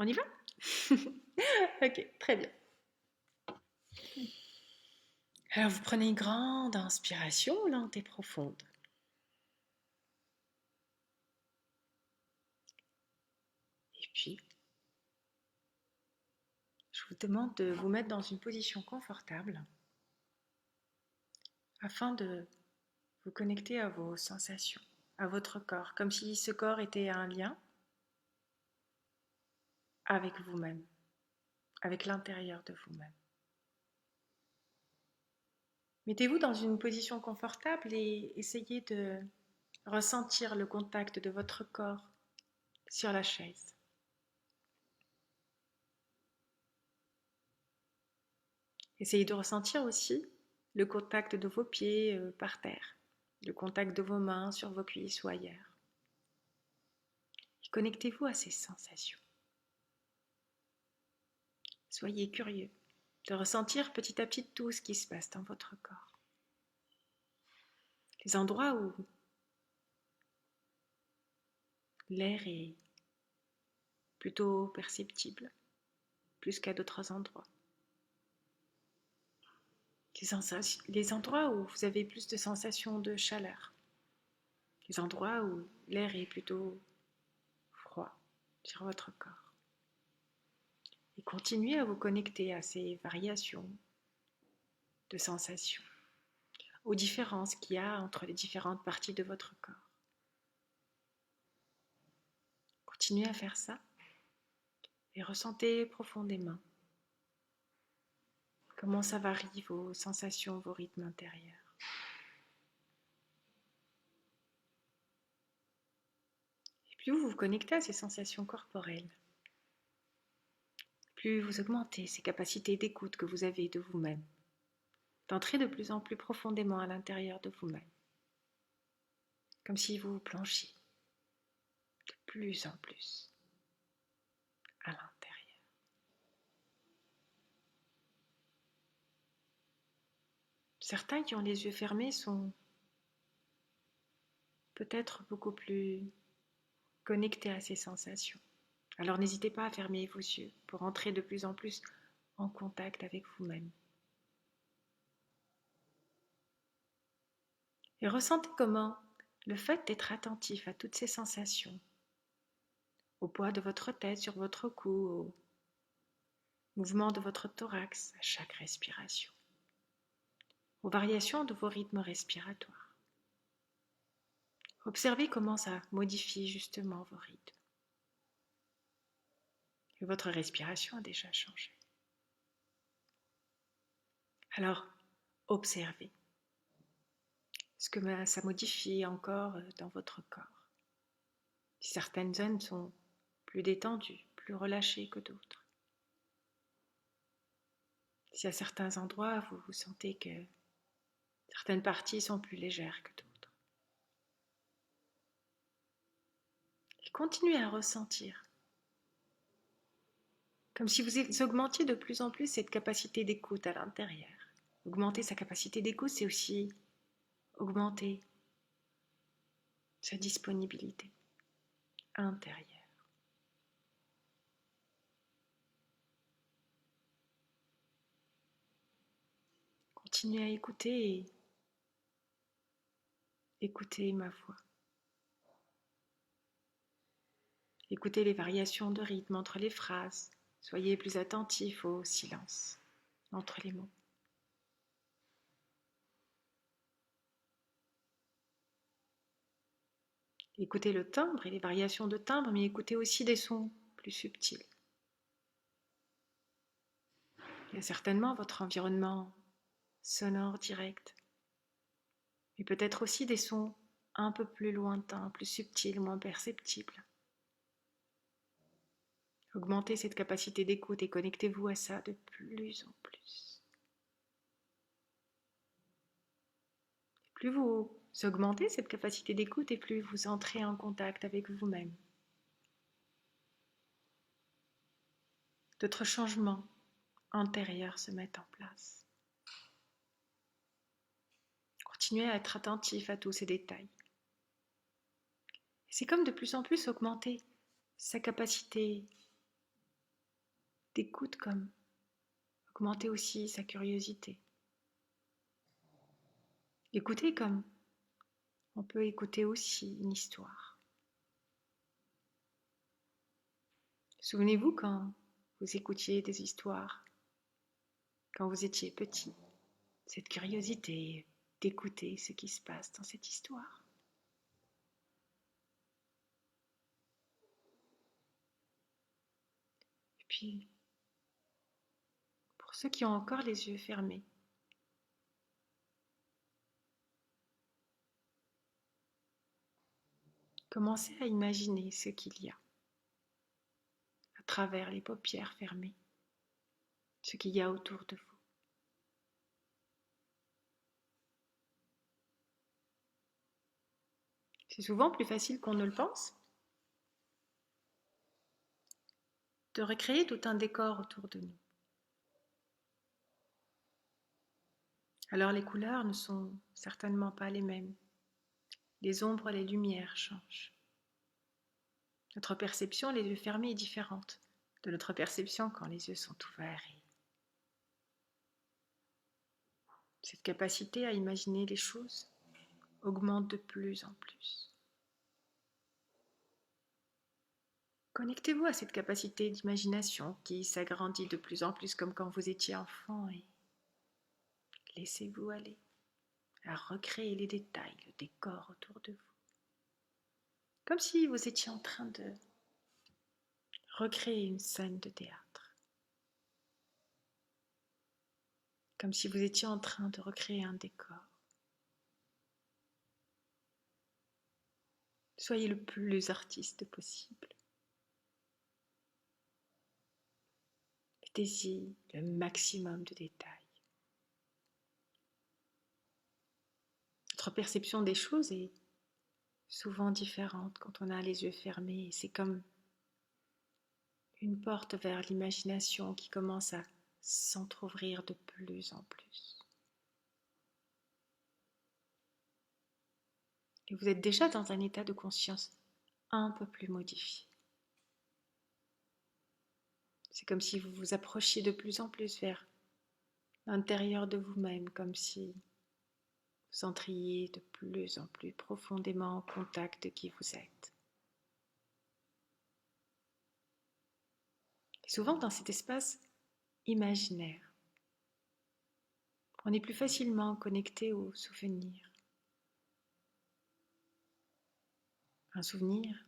On y va? Ok, très bien. Alors vous prenez une grande inspiration, lente et profonde. Et puis, je vous demande de vous mettre dans une position confortable afin de vous connecter à vos sensations, à votre corps, comme si ce corps était un lien avec vous-même, avec l'intérieur de vous-même. Mettez-vous dans une position confortable et essayez de ressentir le contact de votre corps sur la chaise. Essayez de ressentir aussi le contact de vos pieds par terre, le contact de vos mains sur vos cuisses ou ailleurs. Et connectez-vous à ces sensations. Soyez curieux de ressentir petit à petit tout ce qui se passe dans votre corps. Les endroits où l'air est plutôt perceptible, plus qu'à d'autres endroits. Les endroits où vous avez plus de sensations de chaleur. Les endroits où l'air est plutôt froid sur votre corps. Et continuez à vous connecter à ces variations de sensations, aux différences qu'il y a entre les différentes parties de votre corps. Continuez à faire ça et ressentez profondément comment ça varie vos sensations, vos rythmes intérieurs. Et plus vous vous connectez à ces sensations corporelles, plus vous augmentez ces capacités d'écoute que vous avez de vous-même, d'entrer de plus en plus profondément à l'intérieur de vous-même, comme si vous planchiez de plus en plus à l'intérieur. Certains qui ont les yeux fermés sont peut-être beaucoup plus connectés à ces sensations. Alors n'hésitez pas à fermer vos yeux pour entrer de plus en plus en contact avec vous-même. Et ressentez comment le fait d'être attentif à toutes ces sensations, au poids de votre tête sur votre cou, au mouvement de votre thorax à chaque respiration, aux variations de vos rythmes respiratoires. Observez comment ça modifie justement vos rythmes. Et votre respiration a déjà changé. Alors, observez ce que ça modifie encore dans votre corps. Si certaines zones sont plus détendues, plus relâchées que d'autres. Si à certains endroits, vous sentez que certaines parties sont plus légères que d'autres. Et continuez à ressentir, comme si vous augmentiez de plus en plus cette capacité d'écoute à l'intérieur. Augmenter sa capacité d'écoute, c'est aussi augmenter sa disponibilité intérieure. Continuez à écouter et écoutez ma voix. Écoutez les variations de rythme entre les phrases. Soyez plus attentif au silence entre les mots. Écoutez le timbre et les variations de timbre, mais écoutez aussi des sons plus subtils. Il y a certainement votre environnement sonore direct, mais peut-être aussi des sons un peu plus lointains, plus subtils, moins perceptibles. Augmentez cette capacité d'écoute et connectez-vous à ça de plus en plus. Plus vous augmentez cette capacité d'écoute et plus vous entrez en contact avec vous-même. D'autres changements intérieurs se mettent en place. Continuez à être attentif à tous ces détails. C'est comme de plus en plus augmenter sa capacité d'écoute comme augmenter aussi sa curiosité. Écouter comme on peut écouter aussi une histoire. Souvenez-vous quand vous écoutiez des histoires, quand vous étiez petit, cette curiosité d'écouter ce qui se passe dans cette histoire. Et puis, pour ceux qui ont encore les yeux fermés, commencez à imaginer ce qu'il y a à travers les paupières fermées, ce qu'il y a autour de vous. C'est souvent plus facile qu'on ne le pense de recréer tout un décor autour de nous. Alors les couleurs ne sont certainement pas les mêmes. Les ombres et les lumières changent. Notre perception, les yeux fermés, est différente de notre perception quand les yeux sont ouverts. Cette capacité à imaginer les choses augmente de plus en plus. Connectez-vous à cette capacité d'imagination qui s'agrandit de plus en plus comme quand vous étiez enfant et laissez-vous aller à recréer les détails, le décor autour de vous. Comme si vous étiez en train de recréer une scène de théâtre. Comme si vous étiez en train de recréer un décor. Soyez le plus artiste possible. Mettez-y le maximum de détails. Notre perception des choses est souvent différente quand on a les yeux fermés. C'est comme une porte vers l'imagination qui commence à s'entr'ouvrir de plus en plus. Et vous êtes déjà dans un état de conscience un peu plus modifié. C'est comme si vous vous approchiez de plus en plus vers l'intérieur de vous-même, comme si vous entriez de plus en plus profondément en contact de qui vous êtes. Et souvent dans cet espace imaginaire, on est plus facilement connecté aux souvenirs. Un souvenir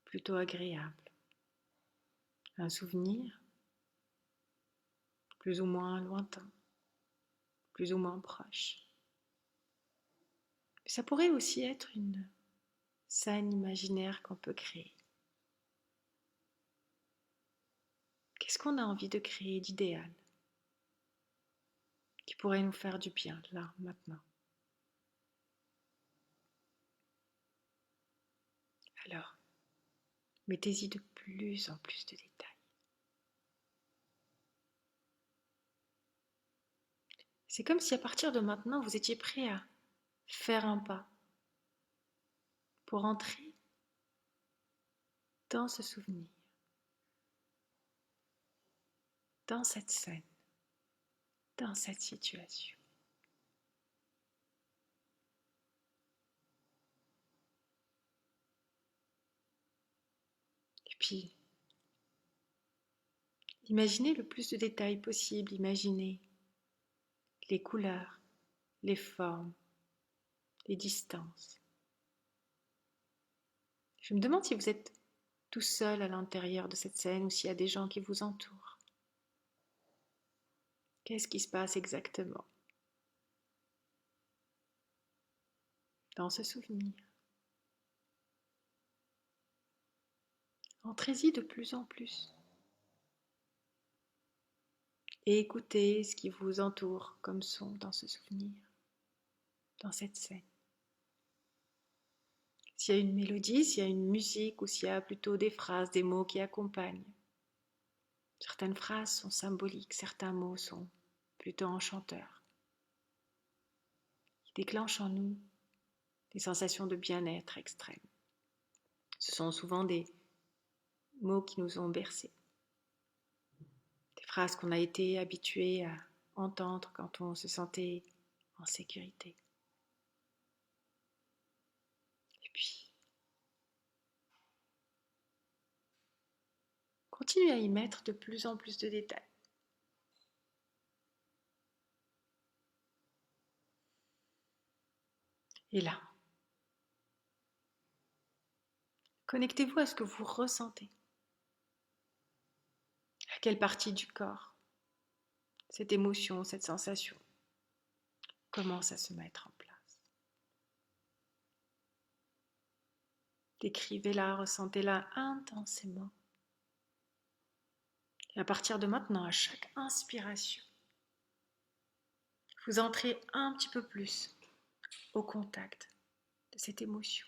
plutôt agréable. Un souvenir plus ou moins lointain, plus ou moins proche. Ça pourrait aussi être une scène imaginaire qu'on peut créer. Qu'est-ce qu'on a envie de créer d'idéal qui pourrait nous faire du bien là, maintenant? Alors, mettez-y de plus en plus de détails. C'est comme si à partir de maintenant, vous étiez prêt à faire un pas pour entrer dans ce souvenir, dans cette scène, dans cette situation. Et puis, imaginez le plus de détails possible, imaginez les couleurs, les formes, les distances. Je me demande si vous êtes tout seul à l'intérieur de cette scène ou s'il y a des gens qui vous entourent. Qu'est-ce qui se passe exactement dans ce souvenir? Entrez-y de plus en plus et écoutez ce qui vous entoure comme son dans ce souvenir, dans cette scène. S'il y a une mélodie, s'il y a une musique ou s'il y a plutôt des phrases, des mots qui accompagnent. Certaines phrases sont symboliques, certains mots sont plutôt enchanteurs. Ils déclenchent en nous des sensations de bien-être extrêmes. Ce sont souvent des mots qui nous ont bercés. phrase qu'on a été habitué à entendre quand on se sentait en sécurité. Et puis, continue à y mettre de plus en plus de détails. Et là, connectez-vous à ce que vous ressentez. À quelle partie du corps cette émotion, cette sensation commence à se mettre en place. Décrivez-la, ressentez-la intensément. Et à partir de maintenant, à chaque inspiration, vous entrez un petit peu plus au contact de cette émotion.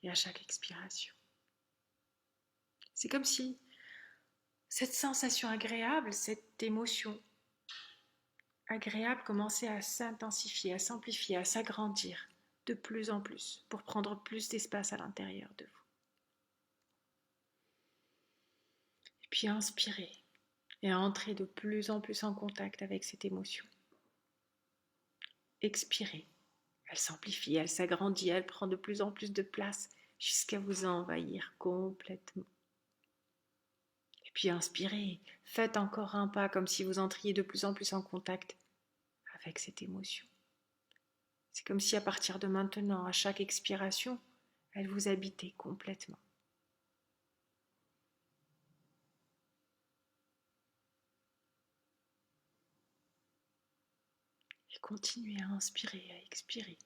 Et à chaque expiration, c'est comme si cette sensation agréable, cette émotion agréable commençait à s'intensifier, à s'amplifier, à s'agrandir de plus en plus pour prendre plus d'espace à l'intérieur de vous. Et puis inspirez et entrez de plus en plus en contact avec cette émotion. Expirez, elle s'amplifie, elle s'agrandit, elle prend de plus en plus de place jusqu'à vous envahir complètement. Et puis inspirez, faites encore un pas comme si vous entriez de plus en plus en contact avec cette émotion. C'est comme si à partir de maintenant, à chaque expiration, elle vous habitait complètement. Et continuez à inspirer, à expirer,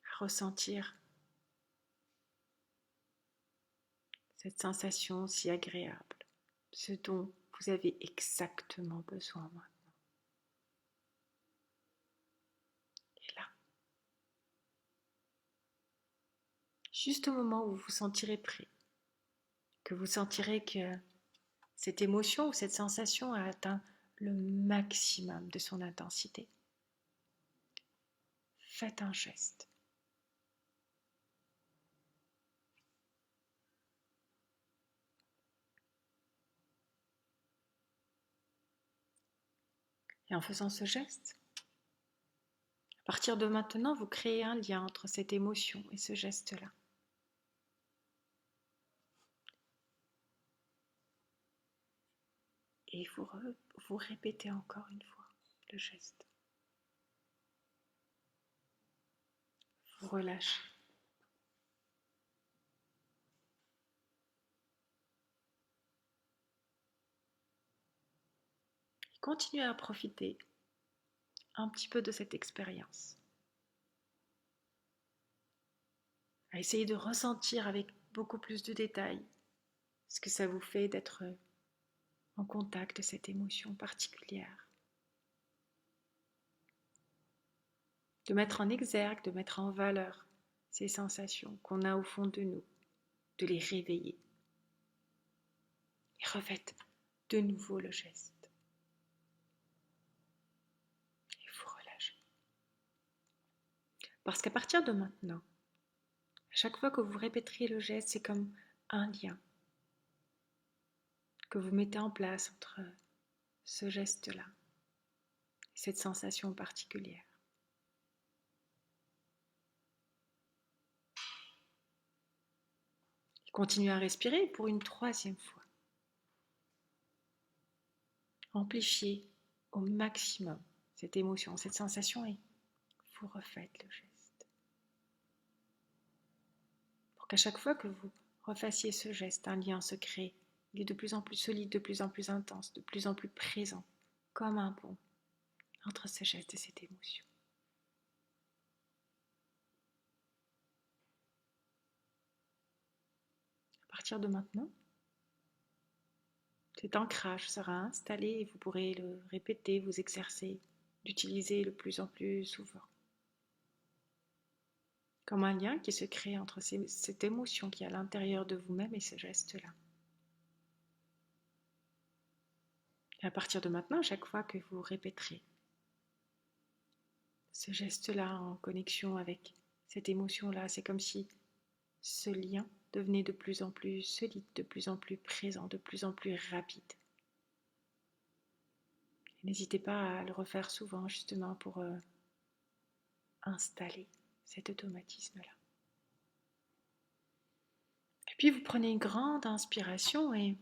à ressentir cette sensation si agréable, ce dont vous avez exactement besoin maintenant. Et là, juste au moment où vous vous sentirez prêt, que vous sentirez que cette émotion ou cette sensation a atteint le maximum de son intensité, faites un geste. Et en faisant ce geste, à partir de maintenant, vous créez un lien entre cette émotion et ce geste-là. Et vous répétez encore une fois le geste. Vous relâchez. Continuez à profiter un petit peu de cette expérience. À essayer de ressentir avec beaucoup plus de détails ce que ça vous fait d'être en contact de cette émotion particulière. De mettre en exergue, de mettre en valeur ces sensations qu'on a au fond de nous, de les réveiller. Et refaites de nouveau le geste. Et vous relâchez. Parce qu'à partir de maintenant, à chaque fois que vous répéterez le geste, c'est comme un lien que vous mettez en place entre ce geste-là et cette sensation particulière. Continuez à respirer pour une troisième fois. Amplifiez au maximum cette émotion, cette sensation et vous refaites le geste. Pour qu'à chaque fois que vous refassiez ce geste, un lien se crée. Il est de plus en plus solide, de plus en plus intense, de plus en plus présent, comme un pont entre ce geste et cette émotion. À partir de maintenant, cet ancrage sera installé et vous pourrez le répéter, vous exercer, l'utiliser de plus en plus souvent. Comme un lien qui se crée entre cette émotion qui est à l'intérieur de vous-même et ce geste-là. Et à partir de maintenant, chaque fois que vous répéterez ce geste-là en connexion avec cette émotion-là, c'est comme si ce lien devenez de plus en plus solide, de plus en plus présent, de plus en plus rapide. N'hésitez pas à le refaire souvent justement pour installer cet automatisme-là. Et puis vous prenez une grande inspiration et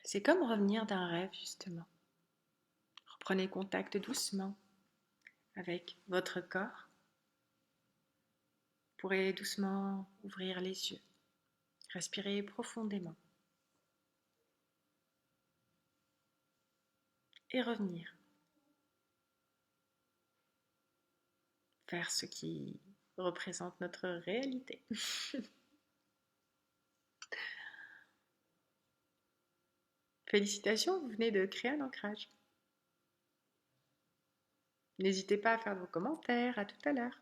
c'est comme revenir d'un rêve justement. Reprenez contact doucement avec votre corps. Vous pourrez doucement ouvrir les yeux, respirer profondément et revenir vers ce qui représente notre réalité. Félicitations, vous venez de créer un ancrage. N'hésitez pas à faire vos commentaires, à tout à l'heure.